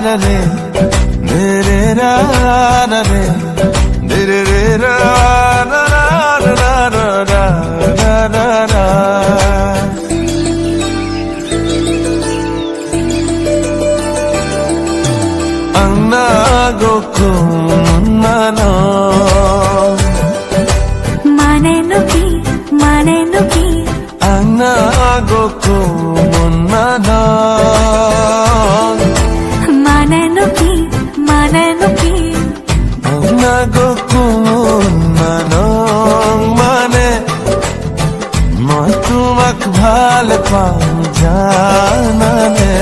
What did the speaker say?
রে রে রে রা রা রে রে রে রা রা রা রা রা রা রা রা। আগনাগোকো মন্নানো মানেনুকি মানেনুকি আগনাগোকো মন্নানো মানেনুকি মানেনুকি আগনাগোকো মন্নানো মানে মই তোমাক ভাল পাওঁ জানানে।